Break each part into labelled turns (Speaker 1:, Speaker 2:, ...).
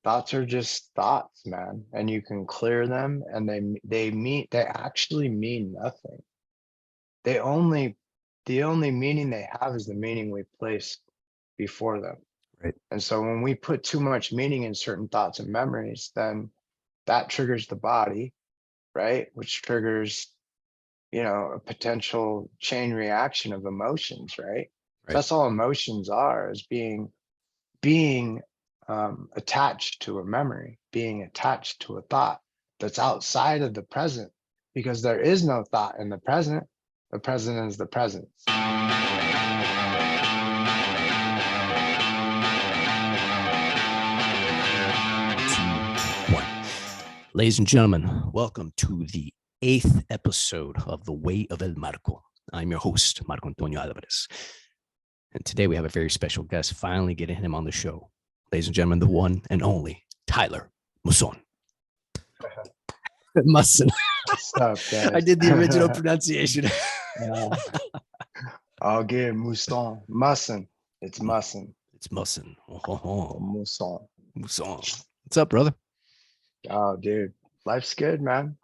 Speaker 1: thoughts are just thoughts, man, and you can clear them, and they actually mean nothing. They only the only meaning they have is the meaning we place before them.
Speaker 2: Right.
Speaker 1: And so when we put too much meaning in certain thoughts and memories, then that triggers the body, right? Which triggers, a potential chain reaction of emotions, right? So
Speaker 2: Right.
Speaker 1: that's all emotions are, is being attached to a memory, being attached to a thought that's outside of the present, because there is no thought in the present. The present is the presence.
Speaker 2: Two, one. Ladies and gentlemen, welcome to the 8th episode of The Way of El Marco. I'm your host, Marco Antonio Alvarez. And today we have a very special guest, finally getting him on the show. Ladies and gentlemen, the one and only Tyler Musson. Musson.
Speaker 1: What's up, guys?
Speaker 2: I did the original pronunciation.
Speaker 1: I'll get Musson. Musson. It's Musson.
Speaker 2: It's Musson.
Speaker 1: Musson.
Speaker 2: Musson. What's up, brother?
Speaker 1: Oh, dude, life's good, man.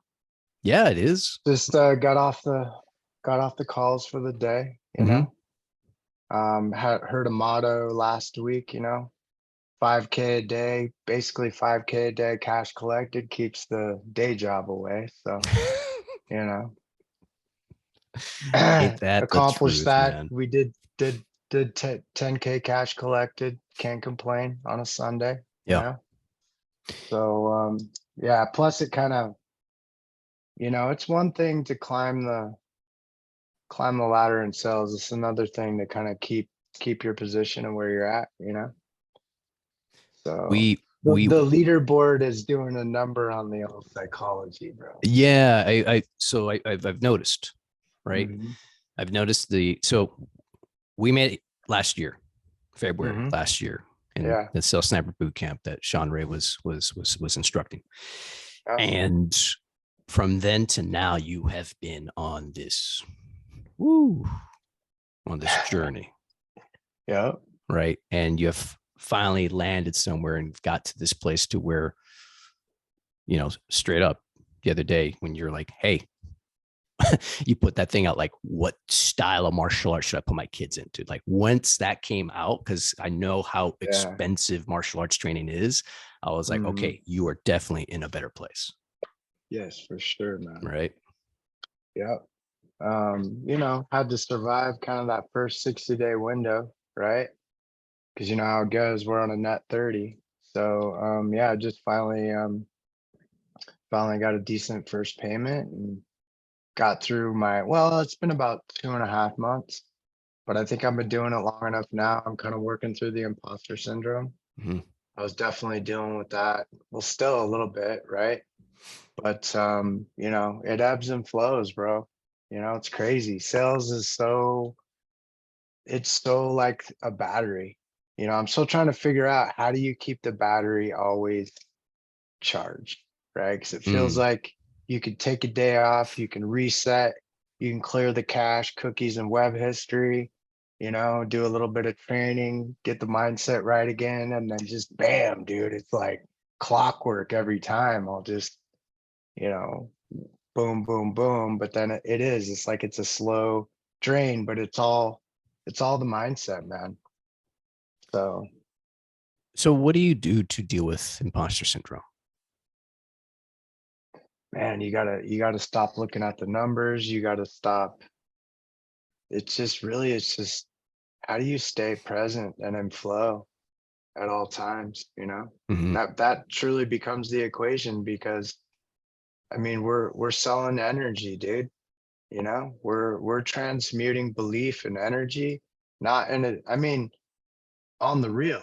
Speaker 2: Yeah, it is.
Speaker 1: Just got off the calls for the day. Heard a motto last week. 5K a day, basically 5K a day cash collected keeps the day job away. So,
Speaker 2: Ain't that
Speaker 1: accomplished
Speaker 2: the truth,
Speaker 1: that.
Speaker 2: man?
Speaker 1: We did 10K cash collected. Can't complain on a Sunday.
Speaker 2: Yeah.
Speaker 1: So yeah. Plus, it kind of, it's one thing to climb the ladder in sales. It's another thing to kind of keep your position and where you're at. So
Speaker 2: We
Speaker 1: the leaderboard is doing a number on the old psychology, bro.
Speaker 2: Yeah, I've noticed, right?
Speaker 1: Mm-hmm.
Speaker 2: I've noticed so we met last year, February last year, in the Sales Sniper boot camp that Sean Ray was instructing. And from then to now, you have been on this journey.
Speaker 1: Yeah.
Speaker 2: Right. And you have finally landed somewhere and got to this place to where, straight up the other day when you're like, hey, you put that thing out, like, what style of martial arts should I put my kids into? Like, once that came out, because I know how expensive martial arts training is, I was like, okay, you are definitely in a better place.
Speaker 1: Yes, for sure, man.
Speaker 2: Right.
Speaker 1: Yep. Had to survive kind of that first 60-day window, right? Because how it goes, we're on a net 30. So just finally got a decent first payment and got through it's been about 2.5 months, but I think I've been doing it long enough now. I'm kind of working through the imposter syndrome.
Speaker 2: Mm-hmm.
Speaker 1: I was definitely dealing with that. Well, still a little bit, right? But it ebbs and flows, bro. It's crazy. Sales is it's so like a battery. I'm still trying to figure out, how do you keep the battery always charged, right? Because it feels like you could take a day off, you can reset, you can clear the cache, cookies, and web history, do a little bit of training, get the mindset right again, and then just bam, dude, it's like clockwork every time. I'll just, boom, boom, boom. But then it's like it's a slow drain, but it's all the mindset, man.
Speaker 2: So what do you do to deal with imposter syndrome?
Speaker 1: Man, you gotta stop looking at the numbers. You gotta stop. It's just how do you stay present and in flow at all times?
Speaker 2: Mm-hmm.
Speaker 1: That truly becomes the equation, because we're selling energy, dude. We're transmuting belief and energy, not in it. On the real,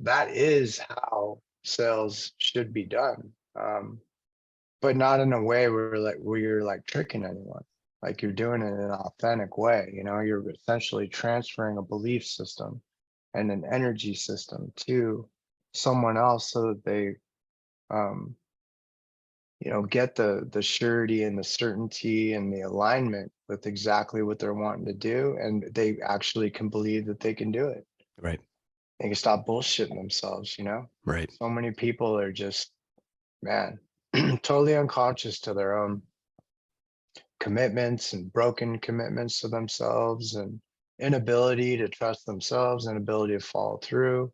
Speaker 1: that is how sales should be done. But not in a way where you're like tricking anyone. Like, you're doing it in an authentic way. You're essentially transferring a belief system and an energy system to someone else, so that they get the surety and the certainty and the alignment with exactly what they're wanting to do, and they actually can believe that they can do it.
Speaker 2: Right.
Speaker 1: they can stop bullshitting themselves, you know?
Speaker 2: Right.
Speaker 1: So many people are just, man, totally unconscious to their own commitments and broken commitments to themselves and inability to trust themselves, inability to follow through,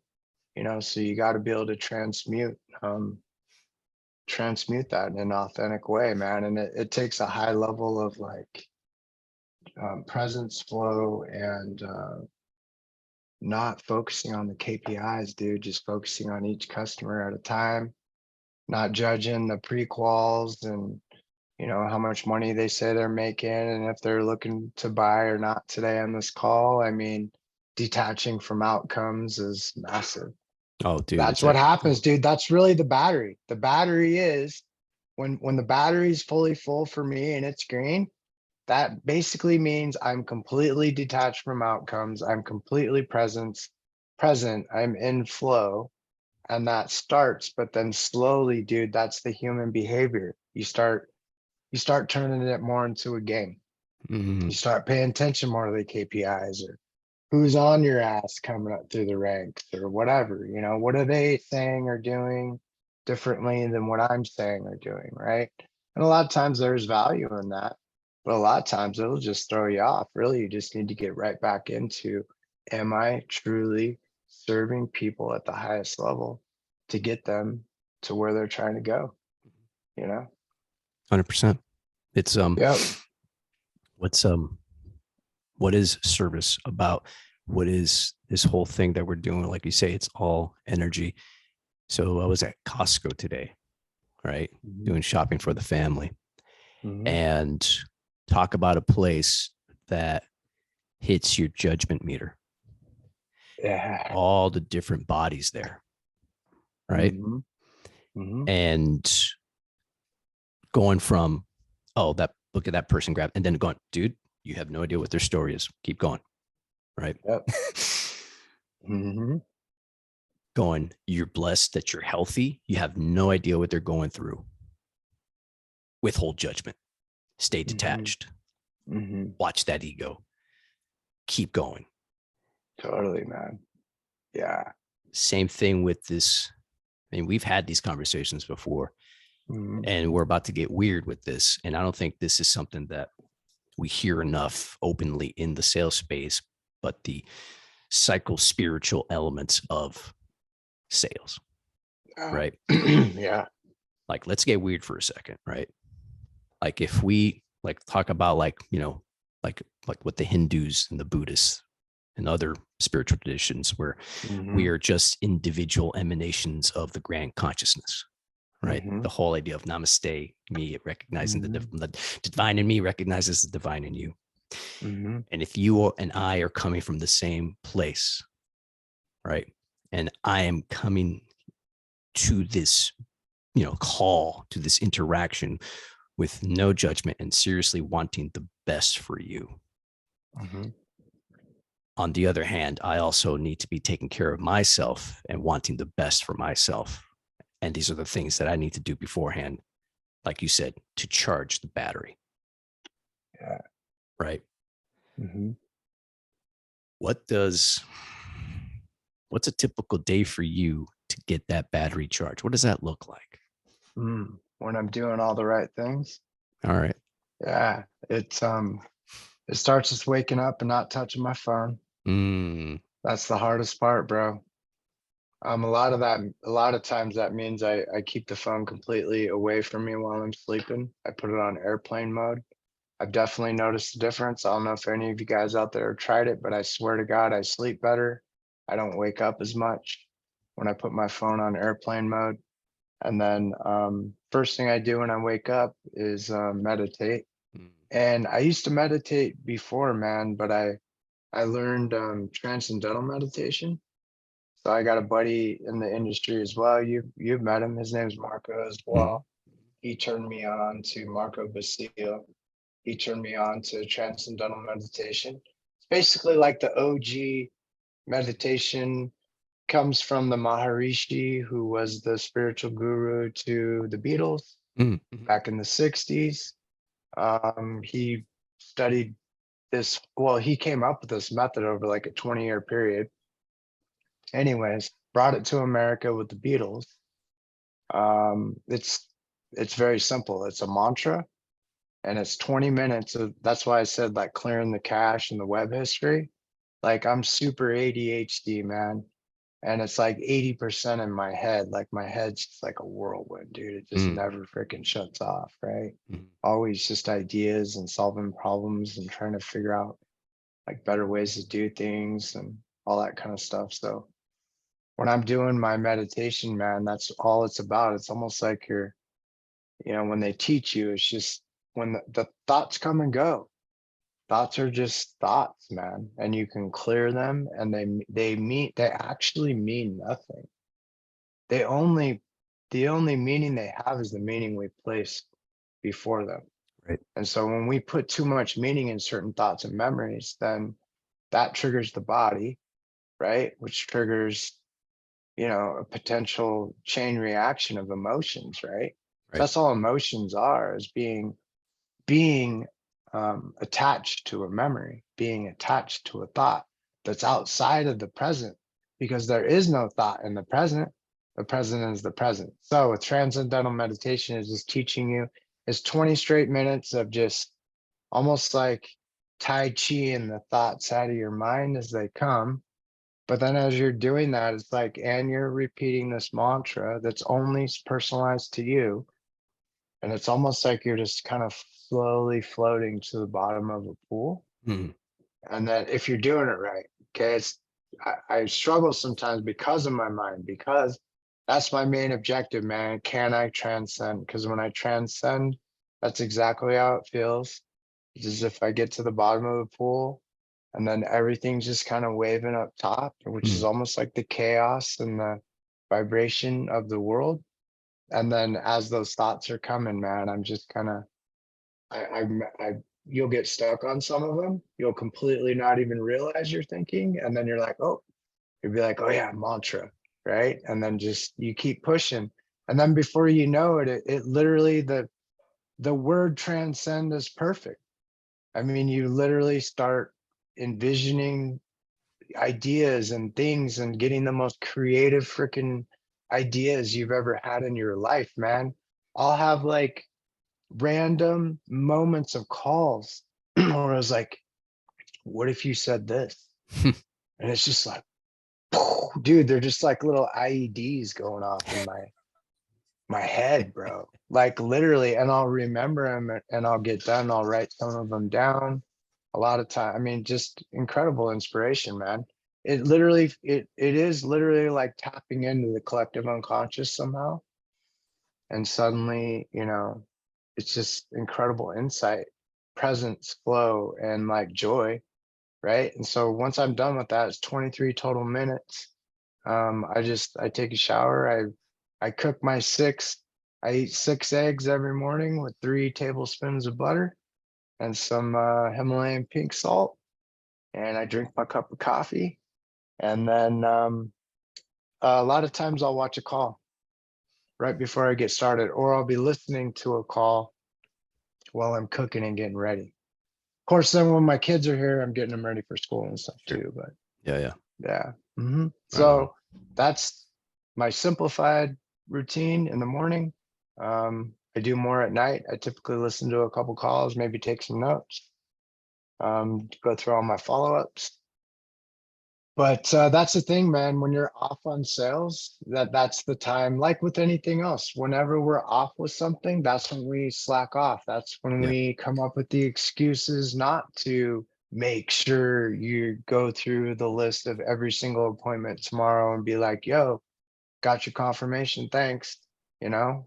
Speaker 1: you know, so you got to be able to transmute that in an authentic way, man. And it takes a high level of like presence, flow, and not focusing on the KPIs, dude, just focusing on each customer at a time, not judging the prequals and, you know, how much money they say they're making and if they're looking to buy or not today on this call. I mean, detaching from outcomes is massive.
Speaker 2: Oh, dude,
Speaker 1: That's what happens, dude. That's really the battery. The battery is when the battery is fully full for me and it's green, that basically means I'm completely detached from outcomes. I'm completely present. I'm in flow. And that starts, but then slowly, dude, that's the human behavior. You start turning it more into a game. You start paying attention more to the KPIs or who's on your ass coming up through the ranks or whatever, you know, what are they saying or doing differently than what I'm saying or doing, right? And a lot of times there's value in that, but a lot of times it'll just throw you off. Really, you just need to get right back into, am I truly serving people at the highest level to get them to where they're trying to go, you know?
Speaker 2: 100%. It's
Speaker 1: Yep.
Speaker 2: what is service about? What is this whole thing that we're doing? Like you say, it's all energy. So I was at Costco today, right? Doing shopping for the family, and talk about a place that hits your judgment meter.
Speaker 1: Yeah.
Speaker 2: All the different bodies there, right? And going from, oh, that look at that person grab, and then going, dude, you have no idea what their story is. Keep going, right?
Speaker 1: Yep.
Speaker 2: Going, you're blessed that you're healthy. You have no idea what they're going through. Withhold judgment. Stay detached. Watch that ego. Keep going.
Speaker 1: Totally, man. Yeah.
Speaker 2: Same thing with this. I mean, we've had these conversations before, and we're about to get weird with this. And I don't think this is something that we hear enough openly in the sales space, but the psycho-spiritual elements of sales, right?
Speaker 1: Yeah.
Speaker 2: Like, let's get weird for a second, right? Like if we like talk about like, you know, like what the Hindus and the Buddhists and other spiritual traditions where we are just individual emanations of the grand consciousness, right? The whole idea of namaste, me recognizing the divine in me recognizes the divine in you. And if you and I are coming from the same place, right? And I am coming to this, you know, call to this interaction with no judgment and seriously wanting the best for you. On the other hand, I also need to be taking care of myself and wanting the best for myself. And these are the things that I need to do beforehand, like you said, to charge the battery.
Speaker 1: Yeah.
Speaker 2: Right. What's a typical day for you to get that battery charged? What does that look like?
Speaker 1: When I'm doing all the right things.
Speaker 2: All right.
Speaker 1: Yeah. It starts with waking up and not touching my phone. That's the hardest part, bro. A lot of times that means I keep the phone completely away from me while I'm sleeping. I put it on airplane mode. I've definitely noticed the difference. I don't know if any of you guys out there have tried it, but I swear to God, I sleep better. I don't wake up as much when I put my phone on airplane mode. And then first thing I do when I wake up is meditate. And I used to meditate before, man, but I learned Transcendental Meditation. So I got a buddy in the industry as well. You've met him. His name's Marco as well. He turned me on to Marco Basile. He turned me on to Transcendental Meditation. It's basically like the OG meditation, comes from the Maharishi, who was the spiritual guru to the Beatles back in the 60s. He studied this, well, he came up with this method over like a 20-year period. Anyways, brought it to America with the Beatles. It's very simple. It's a mantra, and it's 20 minutes of, that's why I said like clearing the cache and the web history. Like I'm super ADHD, man. And it's like 80% in my head. Like my head's just like a whirlwind, dude. It just never freaking shuts off, right? Always just ideas and solving problems and trying to figure out like better ways to do things and all that kind of stuff. So when I'm doing my meditation, man, that's all it's about. It's almost like when they teach you, it's just when the thoughts come and go. Thoughts are just thoughts, man, and you can clear them, and they actually mean nothing. The only meaning they have is the meaning we place before them.
Speaker 2: Right.
Speaker 1: And so when we put too much meaning in certain thoughts and memories, then that triggers the body, right? Which triggers, a potential chain reaction of emotions, right? That's all emotions are, is being attached to a memory, being attached to a thought that's outside of the present, because there is no thought in the present. The present is the present. So with transcendental meditation, is just teaching you, it's 20 straight minutes of just almost like Tai Chi in the thoughts out of your mind as they come. But then as you're doing that, it's like, and you're repeating this mantra that's only personalized to you. And it's almost like you're just kind of slowly floating to the bottom of a pool. And then if you're doing it right, okay, I struggle sometimes because of my mind, because that's my main objective, man. Can I transcend? Because when I transcend, that's exactly how it feels. It's as if I get to the bottom of the pool and then everything's just kind of waving up top, which is almost like the chaos and the vibration of the world. And then as those thoughts are coming, man, I'm just kind of, you'll get stuck on some of them. You'll completely not even realize you're thinking. And then you're like, oh, you'll be like, oh yeah, mantra, right? And then just, you keep pushing. And then before you know it, it literally, the word transcend is perfect. I mean, you literally start envisioning ideas and things and getting the most creative freaking ideas you've ever had in your life, man. I'll have like random moments of calls where I was like, what if you said this? And it's just like, dude, they're just like little IEDs going off in my head, bro. Like literally, and I'll remember them and I'll get done. I'll write some of them down. A lot of time. I mean, just incredible inspiration, man. It is literally like tapping into the collective unconscious somehow. And suddenly, it's just incredible insight, presence, flow, and like joy, right? And so once I'm done with that, it's 23 total minutes. I take a shower. I cook I eat 6 eggs every morning with 3 tablespoons of butter and some Himalayan pink salt. And I drink my cup of coffee. And then a lot of times I'll watch a call right before I get started, or I'll be listening to a call while I'm cooking and getting ready. Of course, then when my kids are here, I'm getting them ready for school and stuff too. But yeah. So that's my simplified routine in the morning. I do more at night. I typically listen to a couple calls, maybe take some notes, go through all my follow-ups. But that's the thing, man. When you're off on sales, that's the time. Like with anything else, whenever we're off with something, that's when we slack off. That's when we come up with the excuses not to make sure you go through the list of every single appointment tomorrow and be like, yo, got your confirmation, thanks,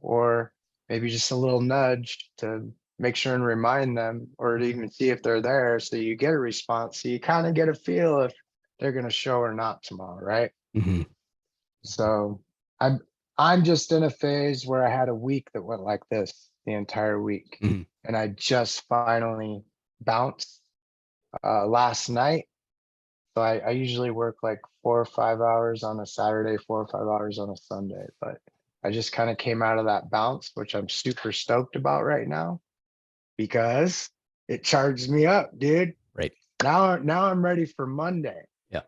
Speaker 1: or maybe just a little nudge to make sure and remind them, or to even see if they're there, so you get a response, so you kind of get a feel if they're going to show or not tomorrow, right? So I'm just in a phase where I had a week that went like this the entire week, and I just finally bounced last night. So I usually work like 4 or 5 hours on a Saturday, 4 or 5 hours on a Sunday, but I just kind of came out of that bounce, which I'm super stoked about right now because it charged me up, dude.
Speaker 2: Right.
Speaker 1: Now I'm ready for Monday.
Speaker 2: Yeah.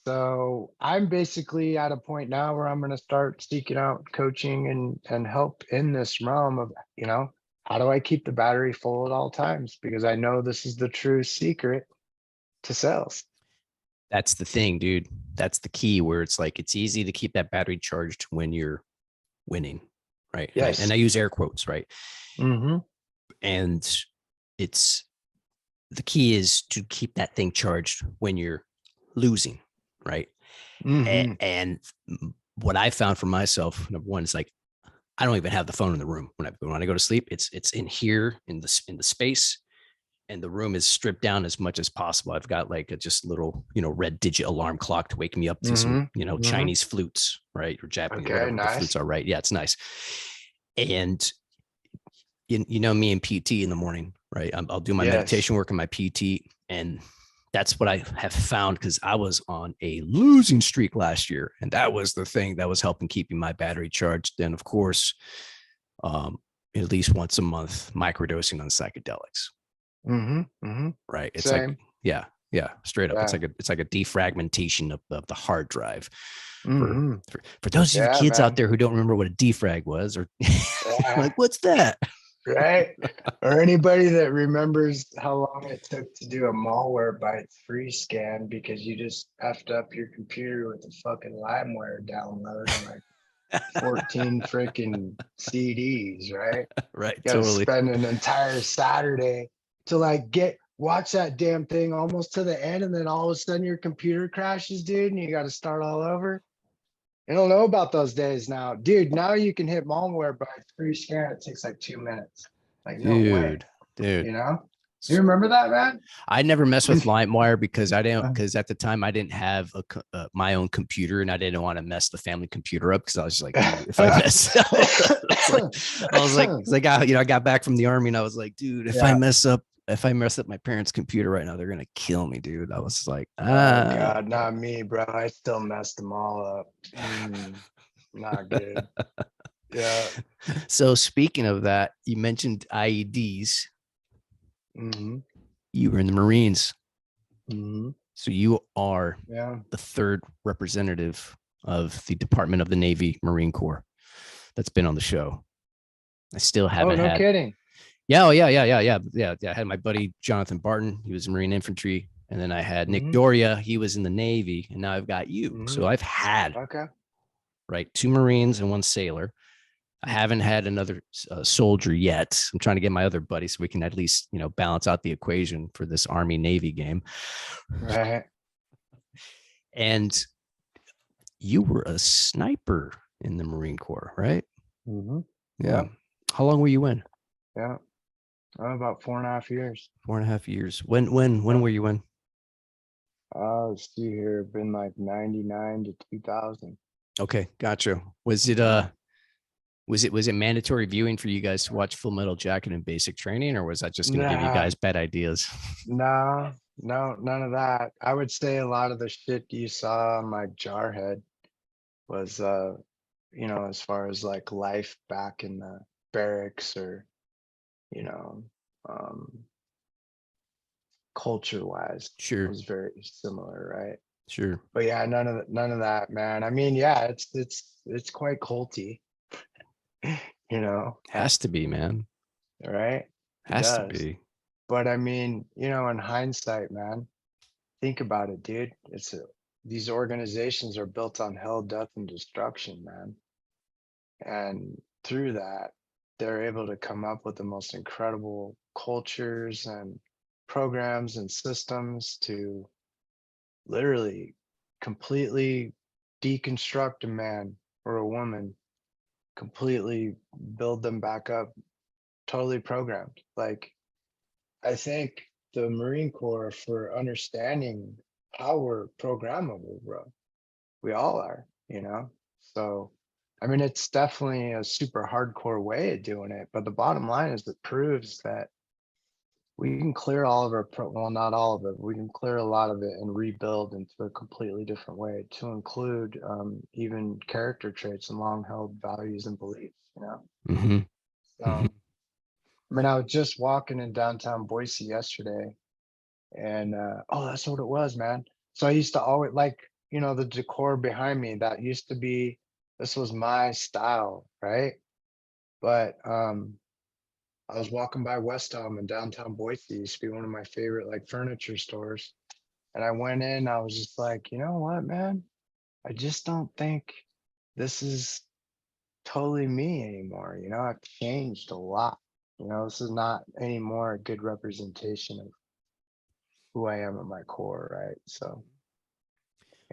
Speaker 1: So I'm basically at a point now where I'm going to start seeking out coaching and help in this realm of, how do I keep the battery full at all times? Because I know this is the true secret to sales.
Speaker 2: That's the thing, dude. That's the key, where it's like, it's easy to keep that battery charged when you're winning, right?
Speaker 1: Yes.
Speaker 2: And I use air quotes, right?
Speaker 1: Mm-hmm.
Speaker 2: And it's, the key is to keep that thing charged when you're losing, right?
Speaker 1: Mm-hmm.
Speaker 2: And what I found for myself, number one, is like, I don't even have the phone in the room when I go to sleep. It's in here in the space, and the room is stripped down as much as possible. I've got like a just little, red digit alarm clock to wake me up to some,
Speaker 1: Mm-hmm.
Speaker 2: Chinese flutes, right? Or Japanese,
Speaker 1: Okay,
Speaker 2: whatever the
Speaker 1: nice.
Speaker 2: flutes are, right? Yeah, it's nice. And me and PT in the morning, right? I'll do my meditation work and my PT, and that's what I have found, because I was on a losing streak last year, and that was the thing that was helping keeping my battery charged. Then, of course, at least once a month, microdosing on psychedelics.
Speaker 1: Mm-hmm. Mm-hmm.
Speaker 2: Right? It's
Speaker 1: Same.
Speaker 2: like, yeah, straight up.
Speaker 1: Yeah.
Speaker 2: It's like a defragmentation of the hard drive.
Speaker 1: Mm-hmm.
Speaker 2: For those of you kids
Speaker 1: man.
Speaker 2: out there who don't remember what a defrag was, or
Speaker 1: Yeah.
Speaker 2: like, what's that?
Speaker 1: Right? Or anybody that remembers how long it took to do a Malwarebytes free scan because you just effed up your computer with a fucking LimeWire download and like 14 freaking CDs, right?
Speaker 2: Right,
Speaker 1: You gotta
Speaker 2: totally.
Speaker 1: spend an entire Saturday to like watch that damn thing almost to the end, and then all of a sudden your computer crashes, dude, and you gotta start all over. I don't know about those days now. Dude, now you can hit Malwarebytes free scan. It takes like 2 minutes. Like, no way.
Speaker 2: Dude.
Speaker 1: Do you remember that, man?
Speaker 2: I never messed with LimeWire because at the time I didn't have my own computer, and I didn't want to mess the family computer up, because I was just like, dude, if I mess up, I got back from the army, and I was like, dude, if I mess up my parents' computer right now, they're gonna kill me, dude. I was like,
Speaker 1: Oh God, not me, bro. I still messed them all up. Not good. Yeah.
Speaker 2: So speaking of that, you mentioned IEDs.
Speaker 1: Mm-hmm.
Speaker 2: You were in the Marines.
Speaker 1: Mm-hmm.
Speaker 2: So you are the third representative of the Department of the Navy Marine Corps that's been on the show. I still haven't had.
Speaker 1: Kidding.
Speaker 2: Yeah. Oh, yeah. I had my buddy Jonathan Barton. He was Marine Infantry. And then I had Nick Doria. He was in the Navy. And now I've got you. So I've had, right, 2 Marines and 1 sailor. I haven't had another soldier yet. I'm trying to get my other buddy so we can at least, balance out the equation for this Army Navy game.
Speaker 1: Right.
Speaker 2: And you were a sniper in the Marine Corps, right?
Speaker 1: Mm-hmm.
Speaker 2: Yeah. How long were you in?
Speaker 1: Yeah. About 4.5 years.
Speaker 2: 4.5 years. When were you in?
Speaker 1: Let's see here. Been like 99 to 2000.
Speaker 2: Okay, gotcha. Was it mandatory viewing for you guys to watch Full Metal Jacket and basic training, or was that just going to give you guys bad ideas?
Speaker 1: No, none of that. I would say a lot of the shit you saw on my Jarhead was as far as like life back in the barracks, or culture wise,
Speaker 2: Sure,
Speaker 1: was very similar, right?
Speaker 2: Sure.
Speaker 1: But yeah, none of that, man. I mean, yeah, it's quite culty.
Speaker 2: Has to be, man.
Speaker 1: Right?
Speaker 2: Has to be.
Speaker 1: But I mean, in hindsight, man, think about it, dude. These organizations are built on hell, death, and destruction, man. And through that, they're able to come up with the most incredible cultures and programs and systems to literally completely deconstruct a man or a woman, completely build them back up, totally programmed. Like, I thank the Marine Corps for understanding how we're programmable, bro. We all are, So, I mean, it's definitely a super hardcore way of doing it. But the bottom line is it proves that we can clear all of our, well, not all of it, but we can clear a lot of it and rebuild into a completely different way, to include even character traits and long held values and beliefs,
Speaker 2: Mm-hmm.
Speaker 1: So, I mean, I was just walking in downtown Boise yesterday, and that's what it was, man. So I used to always, like, the decor behind me, that used to be, this was my style, right? But I was walking by West Elm in downtown Boise, used to be one of my favorite like furniture stores. And I went in, I was just like, you know what, man? I just don't think this is totally me anymore. I've changed a lot. This is not anymore a good representation of who I am at my core, right? So,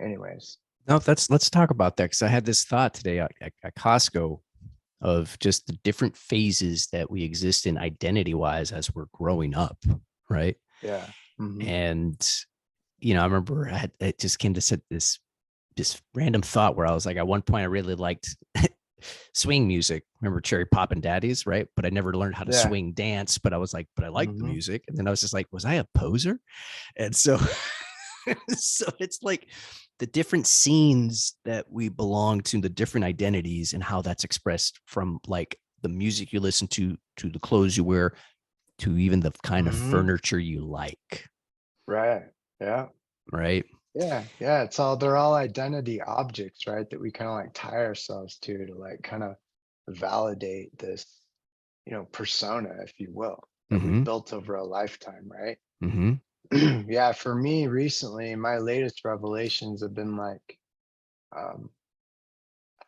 Speaker 1: anyways.
Speaker 2: No, let's talk about that, because I had this thought today at Costco of just the different phases that we exist in identity wise as we're growing up, right?
Speaker 1: Yeah. Mm-hmm.
Speaker 2: And I remember it just came to set this random thought where I was like, at one point I really liked swing music. Remember Cherry Poppin' Daddies, right? But I never learned how to
Speaker 1: Yeah.
Speaker 2: swing dance. But I was like, but I like the
Speaker 1: Mm-hmm.
Speaker 2: music. And then I was just like, was I a poser? And so, so it's like the different scenes that we belong to, the different identities, and how that's expressed from like the music you listen to the clothes you wear, to even the kind of
Speaker 1: Mm-hmm.
Speaker 2: furniture you like.
Speaker 1: Right. Yeah.
Speaker 2: Right.
Speaker 1: Yeah. Yeah. They're all identity objects, right? That we kind of like tie ourselves to like kind of validate this, persona, if you will, that we
Speaker 2: Mm-hmm.
Speaker 1: built over a lifetime, right?
Speaker 2: Mm-hmm.
Speaker 1: Yeah. For me recently, my latest revelations have been like, um,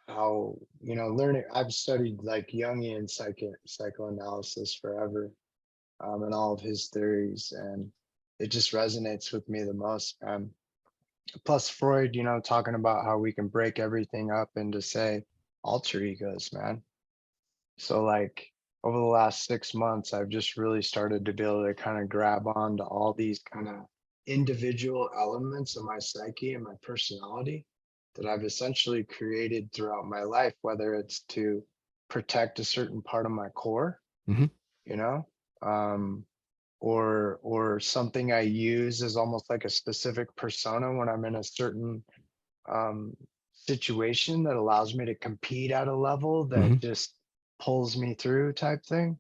Speaker 1: how, learning, I've studied like Jungian psychoanalysis forever, and all of his theories, and it just resonates with me the most. Plus Freud, talking about how we can break everything up into, say, alter egos, man. So like over the last 6 months, I've just really started to be able to kind of grab on to all these kind of individual elements of my psyche and my personality that I've essentially created throughout my life, whether it's to protect a certain part of my core,
Speaker 2: Mm-hmm.
Speaker 1: you know, um, or something I use as almost like a specific persona when I'm in a certain um, situation that allows me to compete at a level
Speaker 2: Mm-hmm.
Speaker 1: that just pulls me through type thing.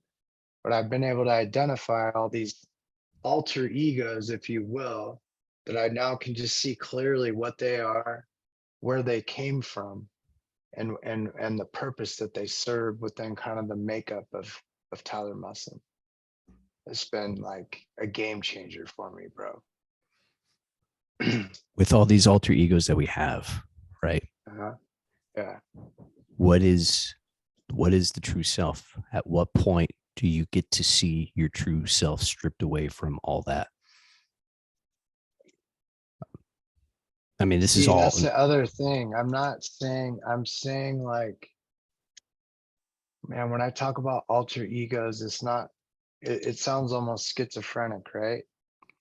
Speaker 1: But I've been able to identify all these alter egos, if you will, that I now can just see clearly what they are, where they came from, and the purpose that they serve within kind of the makeup of Tyler Musson. It's been like a game changer for me, bro.
Speaker 2: With all these alter egos that we have, right?
Speaker 1: Uh-huh. Yeah.
Speaker 2: What is the true self? At what point do you get to see your true self stripped away from all that? I mean, this is
Speaker 1: See,
Speaker 2: all.
Speaker 1: that's the other thing. I'm saying like, man, when I talk about alter egos, it's not, it sounds almost schizophrenic, right?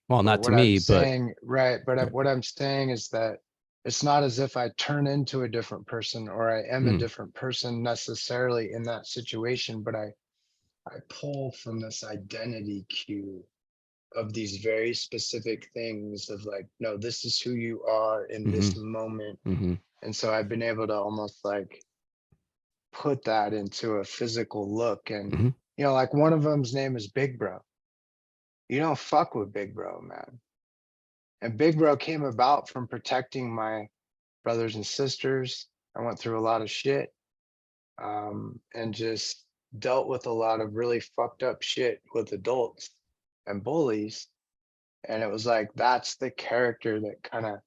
Speaker 2: Well,
Speaker 1: But
Speaker 2: not to
Speaker 1: what I'm
Speaker 2: me, but
Speaker 1: saying, right, but what I'm saying is that it's not as if I turn into a different person or I am a
Speaker 2: mm,
Speaker 1: different person necessarily in that situation, but I pull from this identity cue of these very specific things of like, no, this is who you are in
Speaker 2: mm-hmm,
Speaker 1: this moment.
Speaker 2: mm-hmm,
Speaker 1: And so I've been able to almost like put that into a physical look. And,
Speaker 2: mm-hmm,
Speaker 1: like one of them's name is Big Bro. You don't fuck with Big Bro, man. And Big Bro came about from protecting my brothers and sisters. I went through a lot of shit, and just dealt with a lot of really fucked up shit with adults and bullies. And it was like, that's the character that kind of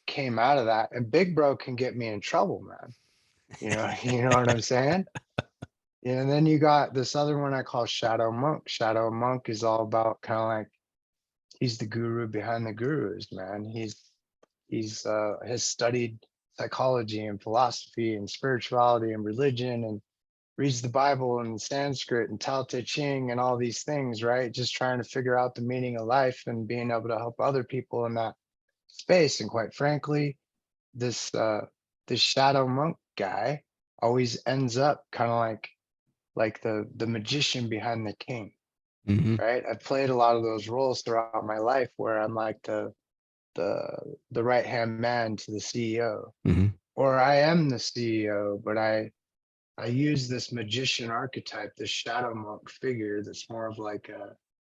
Speaker 1: came out of that. And Big Bro can get me in trouble, man. You know what I'm saying? And then you got this other one I call Shadow Monk. Shadow Monk is all about kind of like, he's the guru behind the gurus, man. He's has studied psychology and philosophy and spirituality and religion, and reads the Bible and Sanskrit and Tao Te Ching and all these things, right? Just trying to figure out the meaning of life and being able to help other people in that space. And quite frankly, this this shadow monk guy always ends up kind of like the magician behind the king,
Speaker 2: mm-hmm,
Speaker 1: right? I've played a lot of those roles throughout my life where I'm like the right hand man to the CEO,
Speaker 2: mm-hmm,
Speaker 1: or I am the CEO, but I use this magician archetype, this shadow monk figure that's more of like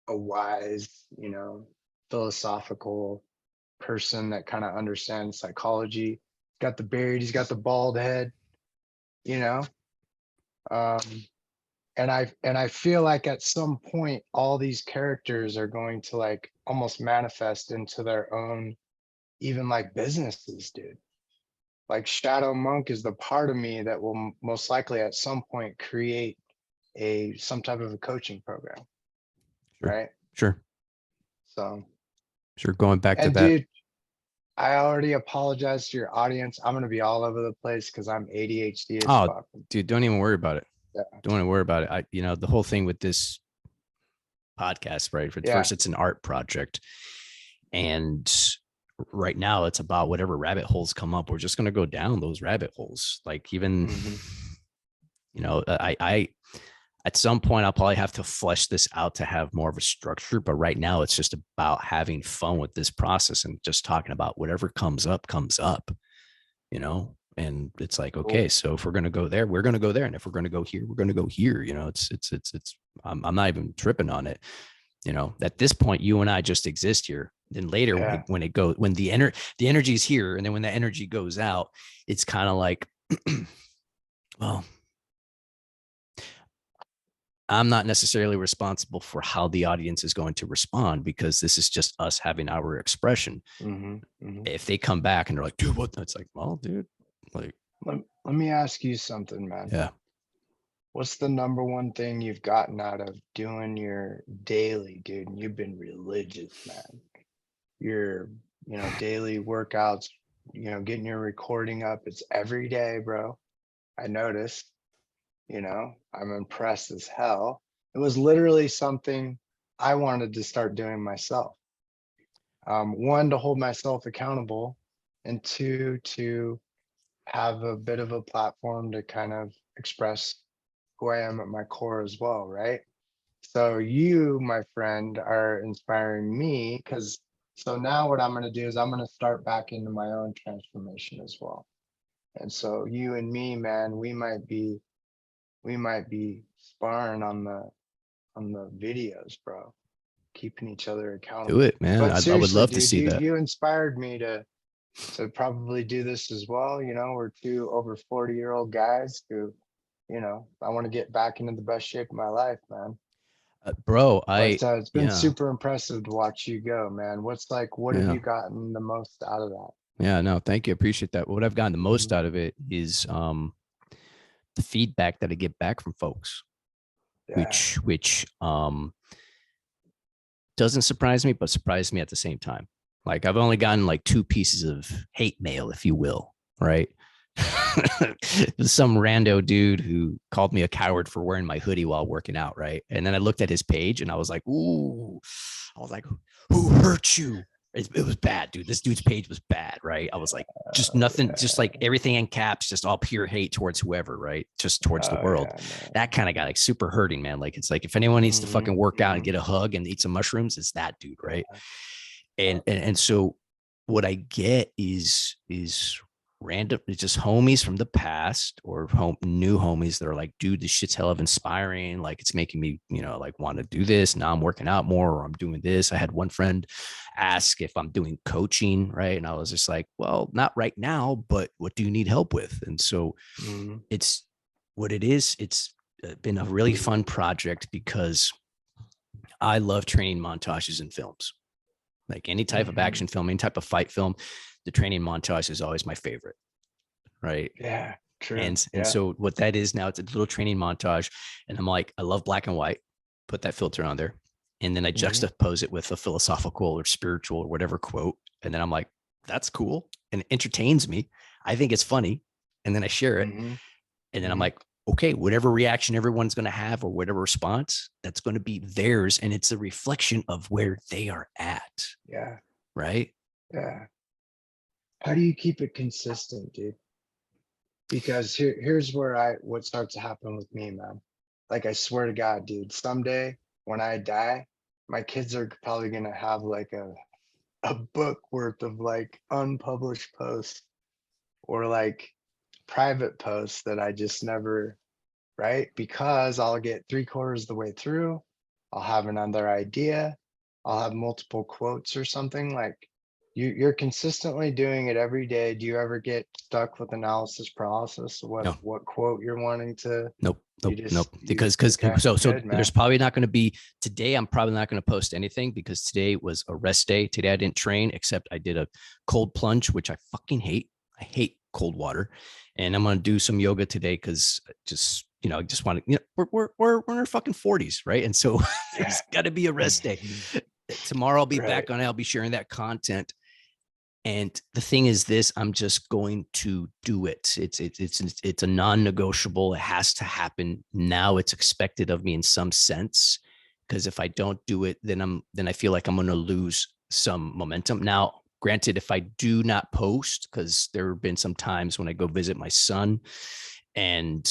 Speaker 1: a wise, philosophical person that kind of understands psychology. Got the beard, he's got the bald head, you know. And I feel like at some point all these characters are going to like almost manifest into their own, even like businesses, dude. Like Shadow Monk is the part of me that will most likely at some point create some type of a coaching program.
Speaker 2: Sure.
Speaker 1: Right.
Speaker 2: Sure.
Speaker 1: So
Speaker 2: Going back to
Speaker 1: and
Speaker 2: that.
Speaker 1: dude, I already apologize to your audience. I'm gonna be all over the place because I'm ADHD as fuck.
Speaker 2: Dude, don't even worry about it.
Speaker 1: Yeah.
Speaker 2: Don't even worry about it. The whole thing with this podcast, right? First, it's an art project. And right now it's about whatever rabbit holes come up. We're just going to go down those rabbit holes. Like even, I at some point I'll probably have to flesh this out to have more of a structure. But right now it's just about having fun with this process and just talking about whatever comes up, and it's like, okay, so if we're going to go there, we're going to go there. And if we're going to go here, we're going to go here. I'm not even tripping on it. At this point, you and I just exist here. Then later, when the energy is here, and then when the energy goes out, it's kind of like, well, I'm not necessarily responsible for how the audience is going to respond because this is just us having our expression. If they come back and they're like, dude, what? It's like, well, dude, like,
Speaker 1: let me ask you something, man.
Speaker 2: Yeah.
Speaker 1: What's the number one thing you've gotten out of doing your daily, dude? And you've been religious, man. Your, daily workouts, getting your recording up. It's every day, bro. I noticed, I'm impressed as hell. It was literally something I wanted to start doing myself. One, to hold myself accountable, and two, to have a bit of a platform to kind of express who I am at my core as well, right? So you, my friend, are inspiring me because so now what I'm going to do is I'm going to start back into my own transformation as well. And so you and me, man, we might be sparring on the videos, bro, keeping each other accountable.
Speaker 2: Do it, man.
Speaker 1: But
Speaker 2: I would love
Speaker 1: dude,
Speaker 2: to see that.
Speaker 1: You inspired me to probably do this as well. We're two over 40-year-old guys who, I want to get back into the best shape of my life, man.
Speaker 2: Bro,
Speaker 1: It's been super impressive to watch you go, man. What have you gotten the most out of that?
Speaker 2: Yeah, no, thank you. I appreciate that. What I've gotten the most out of it is the feedback that I get back from folks, which doesn't surprise me, but surprised me at the same time. Like I've only gotten like 2 pieces of hate mail, if you will, right? Some rando dude who called me a coward for wearing my hoodie while working out, right? And then I looked at his page and I was like, ooh, who hurt you? It was bad, dude. This dude's page was bad, right? I was like, just nothing, just like everything in caps, just all pure hate towards whoever, right? Just towards the world. That kind of got like super hurting, man. Like it's like if anyone needs to fucking work out and get a hug and eat some mushrooms, it's that dude, right? And so what I get is random, it's just homies from the past or new homies that are like, dude, this shit's hell of inspiring. Like it's making me, like want to do this. Now I'm working out more or I'm doing this. I had one friend ask if I'm doing coaching, right? And I was just like, well, not right now, but what do you need help with? And so it's what it is. It's been a really fun project because I love training montages in films. Like any type of action film, any type of fight film, the training montage is always my favorite. Right.
Speaker 1: Yeah. True.
Speaker 2: And so what that is now, it's a little training montage. And I'm like, I love black and white, put that filter on there. And then I juxtapose it with a philosophical or spiritual or whatever quote. And then I'm like, that's cool. And it entertains me. I think it's funny. And then I share it. And then I'm like, okay, whatever reaction everyone's going to have or whatever response, that's going to be theirs. And it's a reflection of where they are at.
Speaker 1: Yeah.
Speaker 2: Right.
Speaker 1: Yeah. How do you keep it consistent, dude? Because here's where what starts to happen with me, man. Like, I swear to God, dude, someday when I die, my kids are probably going to have like a book worth of like unpublished posts or like private posts that I just never, right? Because I'll get 3/4 of the way through, I'll have another idea, I'll have multiple quotes or something like, you're consistently doing it every day. Do you ever get stuck with analysis paralysis?
Speaker 2: No,
Speaker 1: What quote you're wanting to?
Speaker 2: nope,
Speaker 1: You
Speaker 2: nope, nope.
Speaker 1: just
Speaker 2: Because
Speaker 1: okay,
Speaker 2: so
Speaker 1: good
Speaker 2: there's
Speaker 1: man.
Speaker 2: probably not going to be today. I'm probably not going to post anything because today was a rest day. Today I didn't train except I did a cold plunge, which I fucking hate. I hate cold water, and I'm going to do some yoga today because just I just want to. We're in our fucking 40s, right? And so
Speaker 1: Yeah.
Speaker 2: there's got to be a rest day. Tomorrow I'll be
Speaker 1: Right.
Speaker 2: back on it. I'll be sharing that content. And the thing is this, I'm just going to do it. It's a non-negotiable. It has to happen now. It's expected of me in some sense, because if I don't do it, then I feel like I'm going to lose some momentum. Now, granted, if I do not post, because there have been some times when I go visit my son and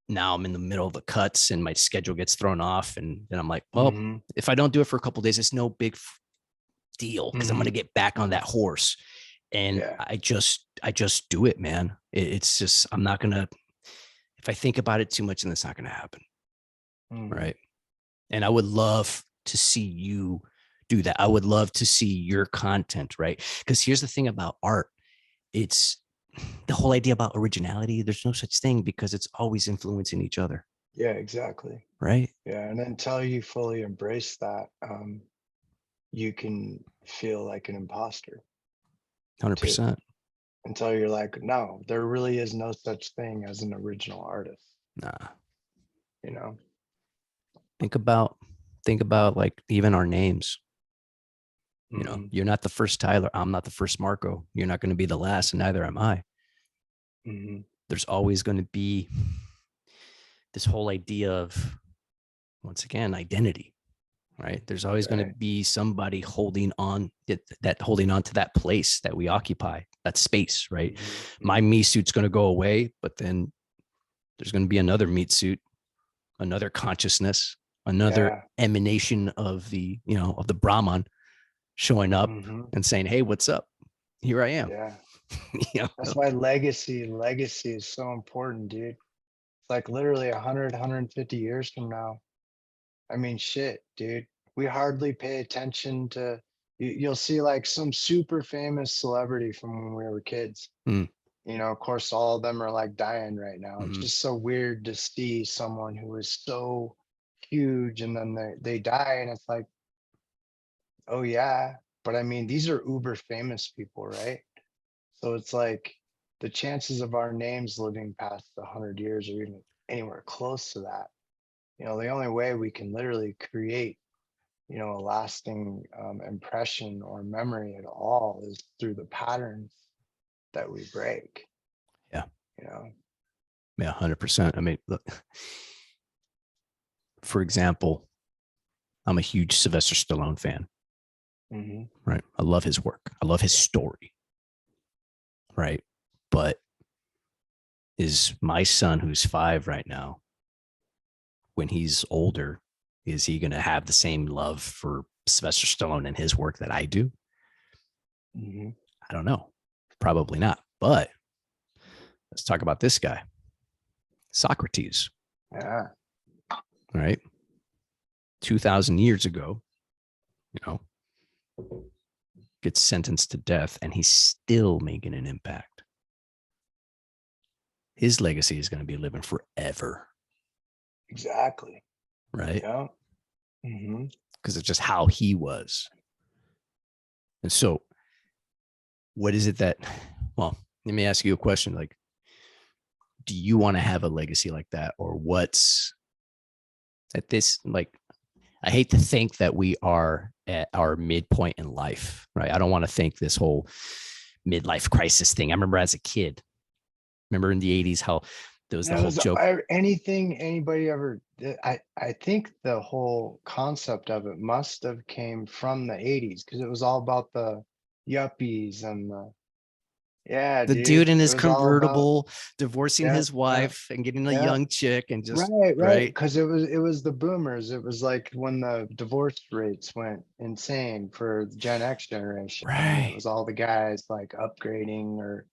Speaker 2: now I'm in the middle of the cuts and my schedule gets thrown off, and then I'm like, well,
Speaker 1: Mm-hmm.
Speaker 2: if I don't do it for a couple of days, it's no big deal because I'm going to
Speaker 1: Mm-hmm.
Speaker 2: get back on that horse. And
Speaker 1: Yeah.
Speaker 2: I just do it, man. It's just, I'm not going to, if I think about it too much, then it's not going to happen.
Speaker 1: Mm-hmm.
Speaker 2: Right. And I would love to see you do that. I would love to see your content. Right. Because here's the thing about art. It's the whole idea about originality. There's no such thing because it's always influencing each other.
Speaker 1: Yeah, exactly.
Speaker 2: Right.
Speaker 1: Yeah. And until you fully embrace that, you can feel like an imposter too.
Speaker 2: 100%.
Speaker 1: Until you're like, no, there really is no such thing as an original artist,
Speaker 2: Nah.
Speaker 1: you know?
Speaker 2: Think about like even our names.
Speaker 1: Mm-hmm.
Speaker 2: You're not the first Tyler. I'm not the first Marco. You're not going to be the last, and neither am I.
Speaker 1: Mm-hmm.
Speaker 2: There's always going to be this whole idea of, once again, identity, right? There's always going to
Speaker 1: Right.
Speaker 2: be somebody holding on holding on to that place that we occupy, that space, right?
Speaker 1: Mm-hmm.
Speaker 2: My
Speaker 1: Mm-hmm.
Speaker 2: me suit's going to go away, but then there's going to be another meat suit, another consciousness, another
Speaker 1: Yeah.
Speaker 2: emanation of the Brahman showing up
Speaker 1: Mm-hmm.
Speaker 2: and saying, hey, what's up? Here I am.
Speaker 1: Yeah.
Speaker 2: you
Speaker 1: That's
Speaker 2: know?
Speaker 1: why legacy is so important, dude. It's like literally 150 years from now. I mean, shit, dude. We hardly pay attention to, you'll see like some super famous celebrity from when we were kids.
Speaker 2: Mm,
Speaker 1: Of course, all of them are like dying right now. It's
Speaker 2: mhm.
Speaker 1: just so weird to see someone who is so huge and then they die. And it's like, oh, yeah. But I mean, these are uber famous people, right? So it's like the chances of our names living past 100 years or even anywhere close to that, the only way we can literally create, a lasting impression or memory at all is through the patterns that we break,
Speaker 2: Yeah.
Speaker 1: you know?
Speaker 2: Yeah. 100%. I mean, look, for example, I'm a huge Sylvester Stallone fan,
Speaker 1: Mm-hmm.
Speaker 2: right? I love his work. I love his story, right? But is my son, who's 5 right now, when he's older, is he going to have the same love for Sylvester Stallone and his work that I do?
Speaker 1: Mm-hmm.
Speaker 2: I don't know. Probably not. But let's talk about this guy, Socrates,
Speaker 1: Yeah.
Speaker 2: right? 2,000 years ago, gets sentenced to death, and he's still making an impact. His legacy is going to be living forever,
Speaker 1: Exactly.
Speaker 2: right?
Speaker 1: Yeah. Mm-hmm.
Speaker 2: Because it's just how he was. And so, what is it that, well, let me ask you a question. Like, do you want to have a legacy like that? Or what's at this, like, I hate to think that we are at our midpoint in life, right? I don't want to think this whole midlife crisis thing. I remember as a kid, remember in the 80s, how there was the
Speaker 1: That
Speaker 2: whole
Speaker 1: was
Speaker 2: joke.
Speaker 1: anything anybody ever did. I think the whole concept of it must have came from the 80s because it was all about the yuppies and yeah,
Speaker 2: The dude
Speaker 1: dude.
Speaker 2: in
Speaker 1: It
Speaker 2: his
Speaker 1: was all about
Speaker 2: convertible, divorcing
Speaker 1: yeah,
Speaker 2: his
Speaker 1: yeah,
Speaker 2: wife and getting a
Speaker 1: yeah.
Speaker 2: young chick and just,
Speaker 1: Right.
Speaker 2: right?
Speaker 1: Because it was the boomers. It was like when the divorce rates went insane for the Gen X generation, and it
Speaker 2: Right.
Speaker 1: was all the guys like upgrading or,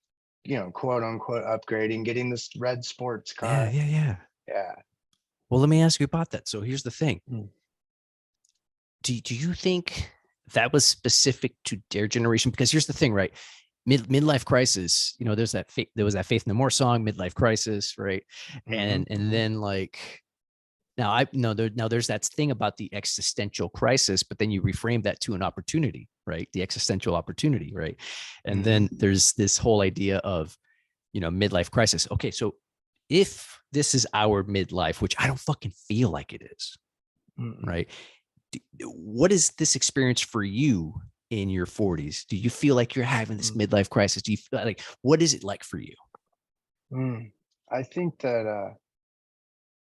Speaker 1: quote unquote upgrading, getting this red sports
Speaker 2: Yeah.
Speaker 1: car.
Speaker 2: Yeah. Yeah.
Speaker 1: Yeah.
Speaker 2: Well, let me ask you about that. So here's the thing.
Speaker 1: Mm.
Speaker 2: Do you think that was specific to their generation? Because here's the thing, right? Midlife crisis, there's there was that Faith No More song, Midlife Crisis, right? And then like now there's that thing about the existential crisis, but then you reframe that to an opportunity, right? The existential opportunity, right? And then there's this whole idea of, midlife crisis. Okay, so if this is our midlife, which I don't fucking feel like it is, right? What is this experience for you in your 40s? Do you feel like you're having this midlife crisis? Do you feel like, what is it like for you?
Speaker 1: I think that,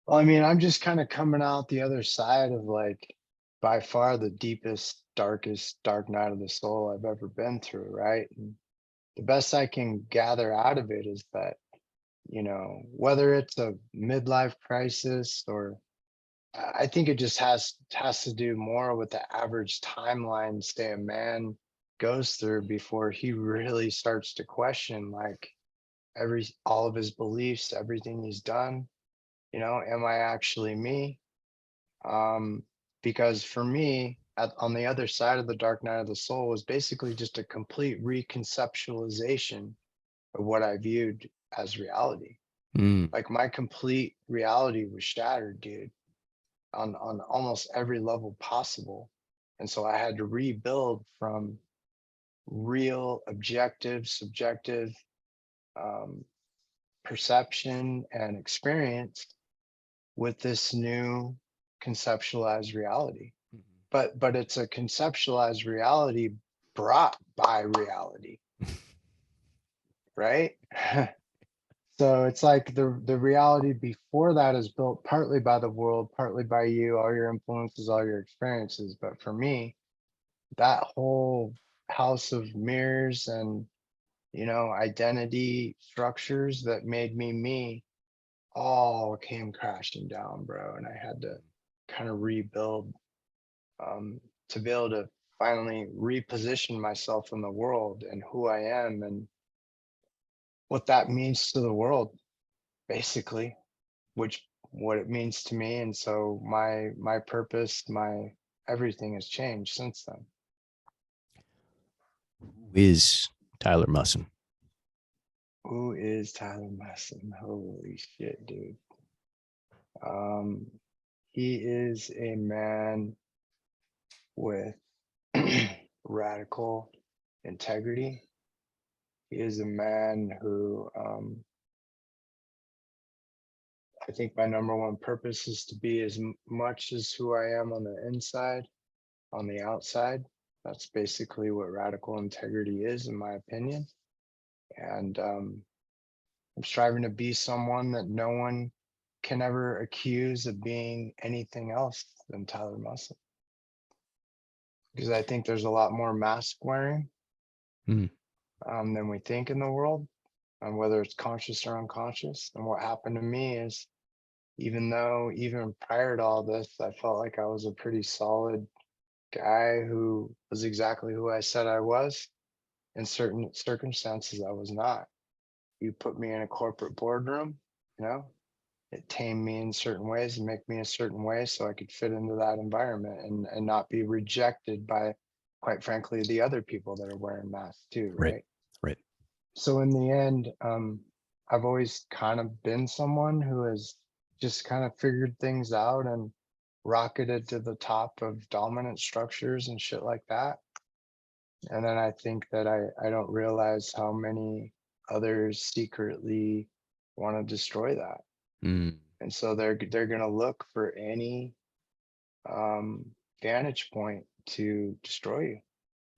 Speaker 1: well, I mean, I'm just kind of coming out the other side of like by far the deepest, darkest dark night of the soul I've ever been through, right? And the best I can gather out of it is that, whether it's a midlife crisis or I think it just has to do more with the average timeline, say a man goes through before he really starts to question like all of his beliefs, everything he's done. Am I actually me? Because for me, on the other side of the dark night of the soul was basically just a complete reconceptualization of what I viewed as reality. Like my complete reality was shattered, dude, on almost every level possible. And so I had to rebuild from real, objective, subjective perception and experience with this new conceptualized reality. But it's a conceptualized reality brought by reality, right? So it's like the reality before that is built partly by the world, partly by you, all your influences, all your experiences. But for me, that whole house of mirrors and identity structures that made me all came crashing down, bro. And I had to kind of rebuild to be able to finally reposition myself in the world and who I am and what that means to the world, basically, which what it means to me. And so my purpose, my everything has changed since then.
Speaker 2: Who is Tyler Musson?
Speaker 1: Who is Tyler Musson? Holy shit, dude. He is a man with radical integrity. He is a man who I think my number one purpose is to be as much as who I am on the inside, on the outside. That's basically what radical integrity is, in my opinion. And I'm striving to be someone that no one can ever accuse of being anything else than Tyler Musson. Because I think there's a lot more mask wearing than we think in the world, and whether it's conscious or unconscious. And what happened to me is, even prior to all this, I felt like I was a pretty solid guy who was exactly who I said I was. In certain circumstances, I was not. You put me in a corporate boardroom, it tamed me in certain ways and make me a certain way so I could fit into that environment and not be rejected by, quite frankly, the other people that are wearing masks too, right?
Speaker 2: Right.
Speaker 1: So in the end, I've always kind of been someone who has just kind of figured things out and rocketed to the top of dominant structures and shit like that. And then I think that I don't realize how many others secretly want to destroy that. And so they're going to look for any vantage point to destroy you.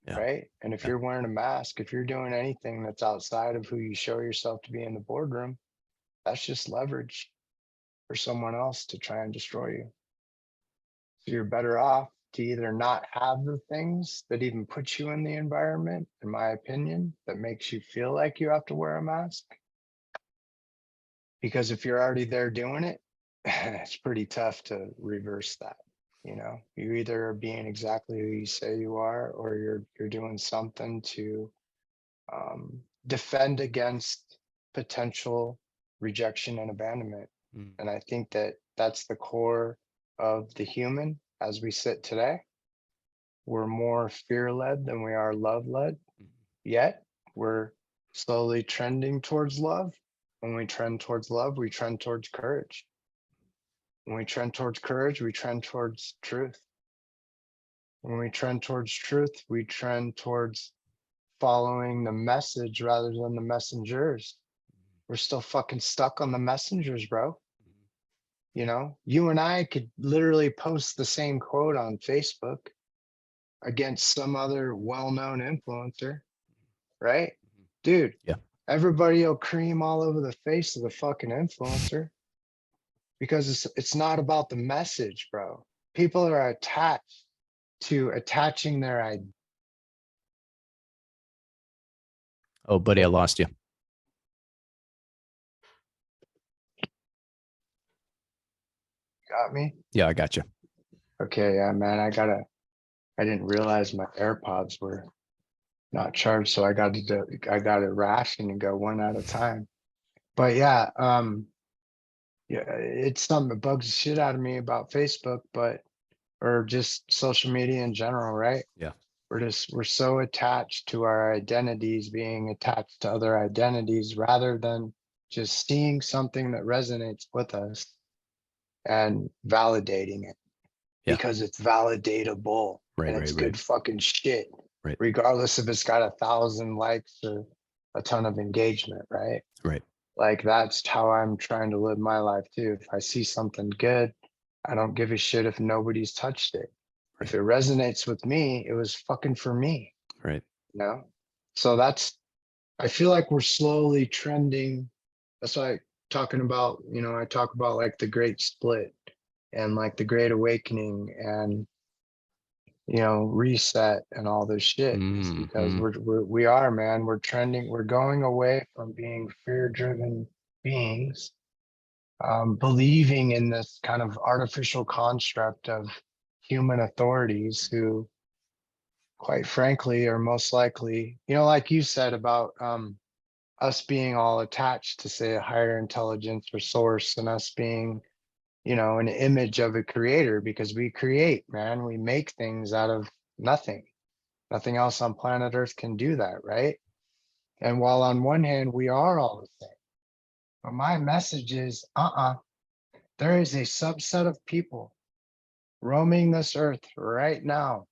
Speaker 1: Yeah. Right. And if you're wearing a mask, if you're doing anything that's outside of who you show yourself to be in the boardroom, that's just leverage for someone else to try and destroy you. So you're better off to either not have the things that even put you in the environment, in my opinion, that makes you feel like you have to wear a mask. Because if you're already there doing it, it's pretty tough to reverse that. You either are being exactly who you say you are, or you're doing something to defend against potential rejection and abandonment. And I think that that's the core of the human as we sit today. we're more fear-led than we are love-led. Yet we're slowly trending towards love. When we trend towards love, we trend towards courage. When we trend towards courage, we trend towards truth. When we trend towards truth, we trend towards following the message rather than the messengers. We're still fucking stuck on the messengers, bro. You know, you and I could literally post the same quote on Facebook against some other well-known influencer, right? Dude,
Speaker 2: Yeah.
Speaker 1: everybody will cream all over the face of the fucking influencer because it's not about the message, bro. People are attached to attaching their identity.
Speaker 2: Oh, buddy, I lost you.
Speaker 1: Got me?
Speaker 2: Yeah, I got you.
Speaker 1: Okay, yeah, man. I didn't realize my AirPods were not charged, so I got to ration and go one at a time. But yeah, yeah, it's something that bugs the shit out of me about Facebook, or just social media in general, right?
Speaker 2: Yeah.
Speaker 1: We're so attached to our identities being attached to other identities rather than just seeing something that resonates with us and validating it
Speaker 2: Yeah.
Speaker 1: because it's validatable
Speaker 2: Right,
Speaker 1: and it's
Speaker 2: right,
Speaker 1: good
Speaker 2: right.
Speaker 1: fucking shit,
Speaker 2: Right.
Speaker 1: regardless if it's got 1,000 likes or a ton of engagement, right?
Speaker 2: Right.
Speaker 1: Like that's how I'm trying to live my life too. If I see something good, I don't give a shit if nobody's touched it. If it resonates with me, it was fucking for me,
Speaker 2: Right.
Speaker 1: you know? So I feel like we're slowly trending. That's why talking about, I talk about like the great split and like the great awakening and, reset and all this shit. It's because we are, man, we're trending, we're going away from being fear-driven beings, believing in this kind of artificial construct of human authorities who, quite frankly, are most likely, like you said about us being all attached to, say, a higher intelligence or source, and us being, an image of a creator, because we create, man, we make things out of nothing. Nothing else on planet Earth can do that, right? And while on one hand, we are all the same, but my message is, there is a subset of people roaming this earth right now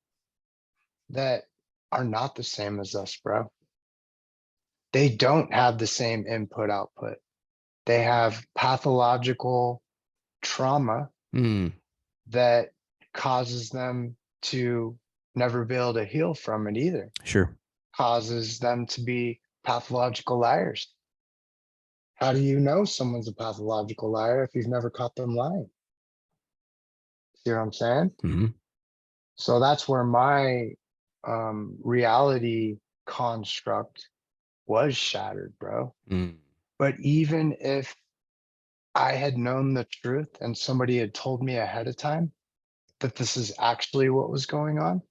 Speaker 1: that are not the same as us, bro. They don't have the same input output. They have pathological trauma that causes them to never be able to heal from it either.
Speaker 2: Sure.
Speaker 1: Causes them to be pathological liars. How do you know someone's a pathological liar if you've never caught them lying? See what I'm saying? So that's where my reality construct was shattered, bro. But even if I had known the truth and somebody had told me ahead of time that this is actually what was going on,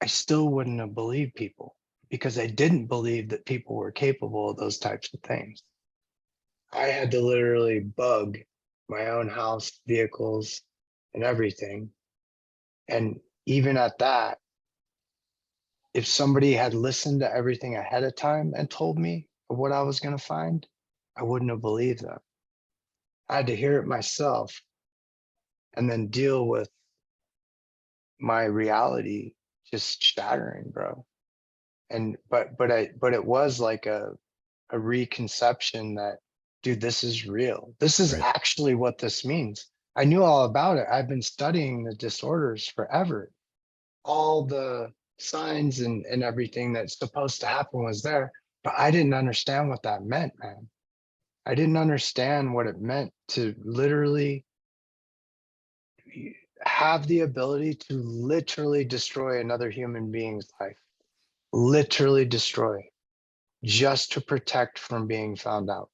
Speaker 1: I still wouldn't have believed people because I didn't believe that people were capable of those types of things. I had to literally bug my own house, vehicles, and everything. And even at that, if somebody had listened to everything ahead of time and told me what I was going to find, I wouldn't have believed them. I had to hear it myself and then deal with my reality just shattering, bro. And but it was like a reconception that, dude, this is real. This is actually what this means. I knew all about it. I've been studying the disorders forever. All the signs and everything that's supposed to happen was there, but I didn't understand what that meant, man. I didn't understand what it meant to literally have the ability to literally destroy another human being's life, literally destroy, just to protect from being found out,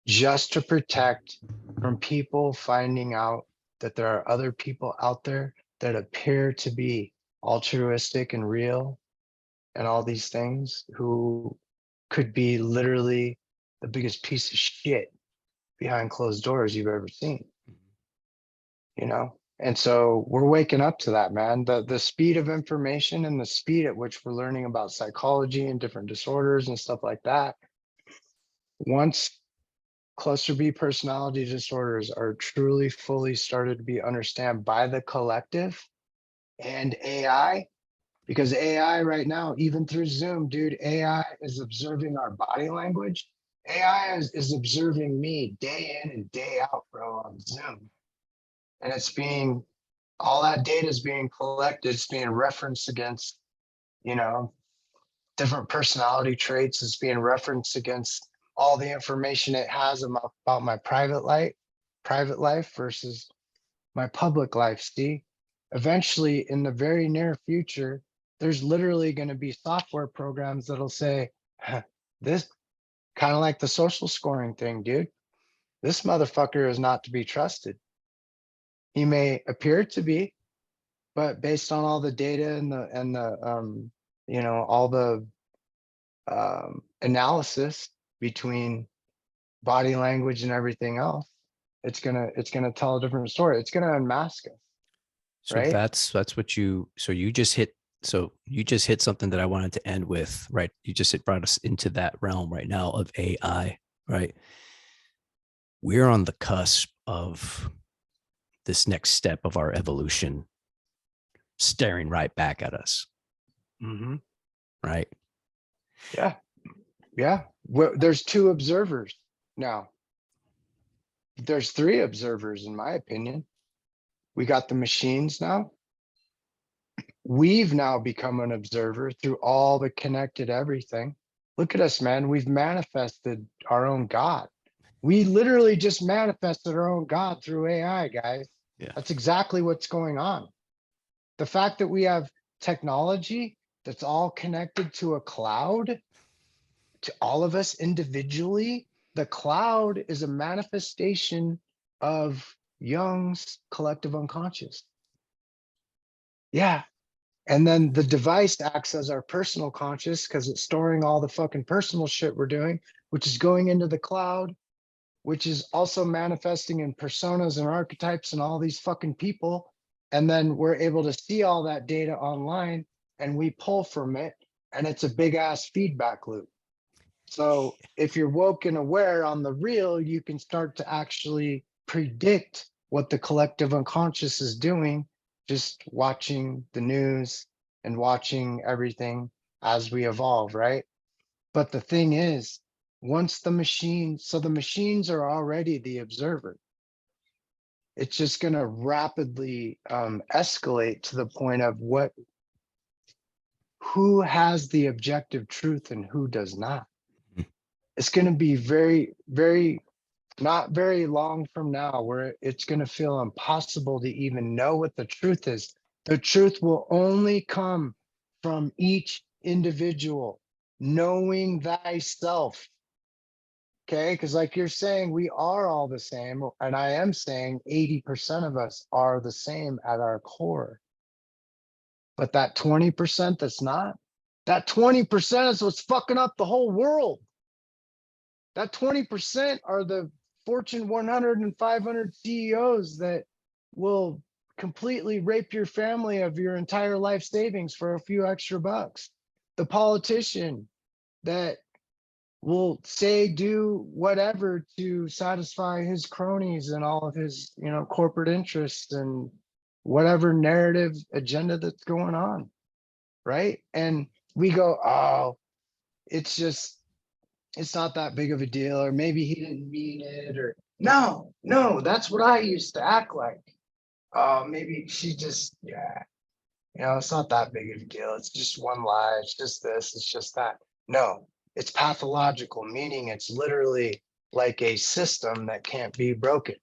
Speaker 1: just to protect from people finding out that there are other people out there that appear to be altruistic and real and all these things, who could be literally the biggest piece of shit behind closed doors you've ever seen, you know? And so we're waking up to that, man. The speed of information and the speed at which we're learning about psychology and different disorders and stuff like that. Once cluster B personality disorders are truly fully started to be understood by the collective and AI, because AI right now, even through Zoom, dude, AI is observing our body language. AI is observing me day in and day out, bro, on Zoom. And it's being, all that data is being collected, it's being referenced against, you know, different personality traits, it's being referenced against all the information it has about my private life versus my public life. See, eventually in the very near future, there's literally going to be software programs that'll say, this kind of like the social scoring thing, dude. This motherfucker is not to be trusted. He may appear to be, but based on all the data and the all the analysis between body language and everything else, it's gonna tell a different story. It's gonna unmask us.
Speaker 2: So
Speaker 1: Right?
Speaker 2: that's what you just hit something that I wanted to end with, right? You just brought us into that realm right now of AI, right? We're on the cusp of this next step of our evolution staring right back at us.
Speaker 1: Mm-hmm.
Speaker 2: Right?
Speaker 1: Yeah. Yeah. Well, there's 2 observers now. There's 3 observers, in my opinion. We got the machines now. We've now become an observer through all the connected everything. Look at us, man. We've manifested our own God. We literally just manifested our own God through AI, guys.
Speaker 2: Yeah.
Speaker 1: That's exactly what's going on. The fact that we have technology that's all connected to a cloud, to all of us individually, the cloud is a manifestation of Jung's collective unconscious. Yeah. And then the device acts as our personal conscious because it's storing all the fucking personal shit we're doing, which is going into the cloud, which is also manifesting in personas and archetypes and all these fucking people. And then we're able to see all that data online and we pull from it. And it's a big ass feedback loop. So if you're woke and aware on the real, you can start to actually predict what the collective unconscious is doing, just watching the news and watching everything as we evolve, right? But the thing is, once the machines are already the observer. It's just going to rapidly escalate to the point of who has the objective truth and who does not. It's going to be very, very, not very long from now where it's going to feel impossible to even know what the truth is. The truth will only come from each individual knowing thyself. Okay, because like you're saying, we are all the same. And I am saying 80% of us are the same at our core. But that 20% that's not, that 20% is what's fucking up the whole world. That 20% are the Fortune 100 and 500 CEOs that will completely rape your family of your entire life savings for a few extra bucks. The politician that will say, do whatever to satisfy his cronies and all of his, corporate interests and whatever narrative agenda that's going on. Right. And we go, oh, it's not that big of a deal, or maybe he didn't mean it, or no, that's what I used to act like. Maybe she just, yeah, it's not that big of a deal. It's just one lie. It's just this, it's just that. No, it's pathological, meaning it's literally like a system that can't be broken.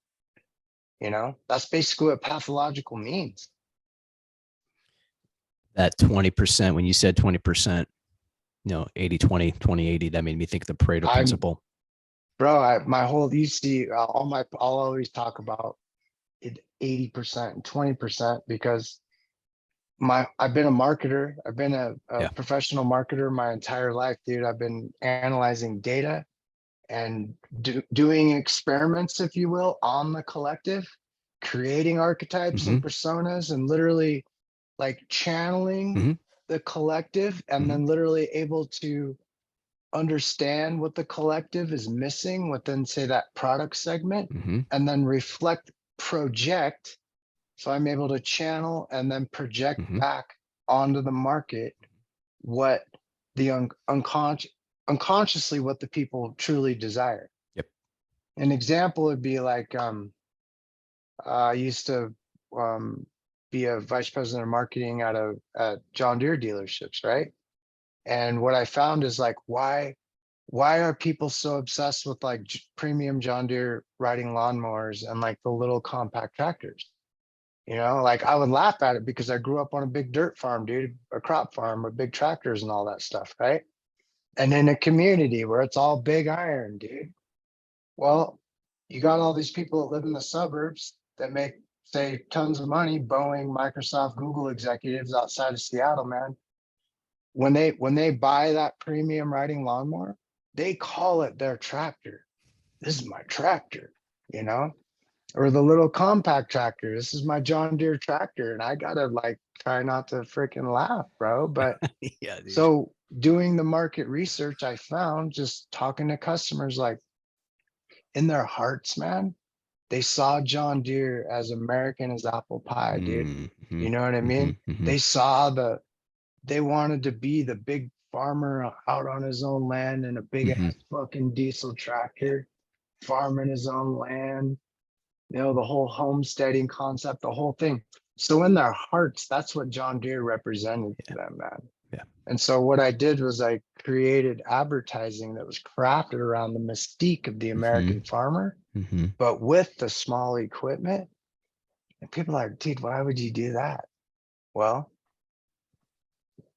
Speaker 1: That's basically what pathological means.
Speaker 2: That 20%, when you said 20%, 80, 20, 20, 80, that made me think of the Pareto principle.
Speaker 1: Bro, you see, I'll always talk about it 80% and 20% because I've been a marketer. I've been a professional marketer my entire life, dude. I've been analyzing data and doing experiments, if you will, on the collective. creating archetypes and personas and literally like channeling the collective and then literally able to understand what the collective is missing within, say, that product segment, and then reflect, project. So I'm able to channel and then project back onto the market what the unconsciously what the people truly desire.
Speaker 2: Yep.
Speaker 1: An example would be like I used to be a vice president of marketing at John Deere dealerships, right? And what I found is like, why are people so obsessed with like premium John Deere riding lawnmowers and like the little compact tractors? You know, like I would laugh at it because I grew up on a big dirt farm, dude, a crop farm with big tractors and all that stuff, right? And in a community where it's all big iron, dude. Well, you got all these people that live in the suburbs that make, say, tons of money, Boeing, Microsoft, Google executives outside of Seattle, man. When they buy that premium riding lawnmower, they call it their tractor. This is my tractor, you know? Or the little compact tractor. This is my John Deere tractor. And I gotta like try not to freaking laugh, bro. But
Speaker 2: Yeah, dude.
Speaker 1: so doing the market research, I found just talking to customers, like in their hearts, man, they saw John Deere as American as apple pie, dude. You know what I mean? They saw they wanted to be the big farmer out on his own land in a big ass fucking diesel tractor, farming his own land, you know, the whole homesteading concept, the whole thing. So in their hearts, that's what John Deere represented to them, man.
Speaker 2: Yeah.
Speaker 1: And so what I did was I created advertising that was crafted around the mystique of the American farmer, but with the small equipment. And people are like, dude, why would you do that? Well,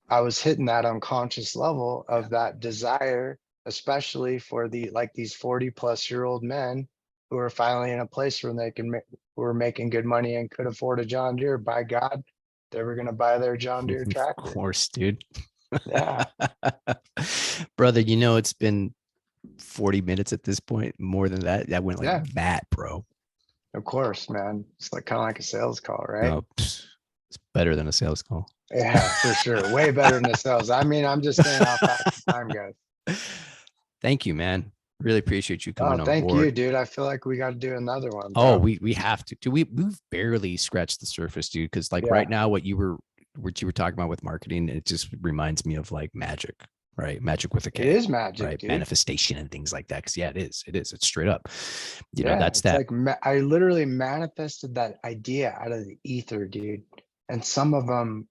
Speaker 1: I was hitting that unconscious level of that desire, especially for these 40-plus-year-old men who are finally in a place where they can who are making good money and could afford a John Deere. By God, they were going to buy their John Deere tractor.
Speaker 2: Of course, dude.
Speaker 1: Yeah.
Speaker 2: Brother, you know, it's been 40 minutes at this point, more than that. That went like that, bro.
Speaker 1: Of course, man. It's like kind of like a sales call, right?
Speaker 2: No, it's better than a sales call.
Speaker 1: Yeah, for sure. Way better than the sales. I mean, I'm just saying how fast the time goes.
Speaker 2: Thank you, man. Really appreciate you coming on
Speaker 1: thank
Speaker 2: board.
Speaker 1: you, dude. I feel like we got to do another one.
Speaker 2: Bro. Oh, we have to. Dude, we've barely scratched the surface, dude. Because like right now, what you were talking about with marketing, it just reminds me of like magic, right? Magic with a K.
Speaker 1: It is magic,
Speaker 2: right?
Speaker 1: Dude.
Speaker 2: Manifestation and things like that. Because it is. It's straight up. You know, that's that.
Speaker 1: Like I literally manifested that idea out of the ether, dude. And some of them,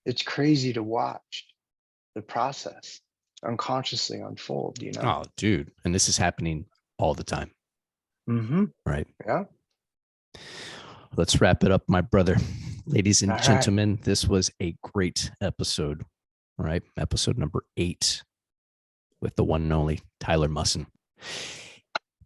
Speaker 1: it's crazy to watch the process unconsciously unfold, you know?
Speaker 2: Oh, dude. And this is happening all the time. Right.
Speaker 1: Yeah.
Speaker 2: Let's wrap it up, my brother. Ladies and gentlemen, this was a great episode. All right. Episode number 8 with the one and only Tyler Musson.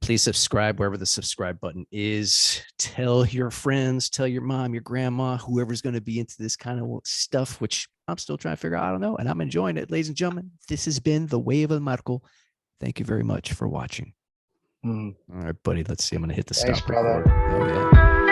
Speaker 2: Please subscribe wherever the subscribe button is. Tell your friends, tell your mom, your grandma, whoever's going to be into this kind of stuff, which I'm still trying to figure out. I don't know. And I'm enjoying it. Ladies and gentlemen, this has been The Way of El Marco. Thank you very much for watching. All right, buddy. Let's see. I'm going to hit the stop record. Oh, yeah.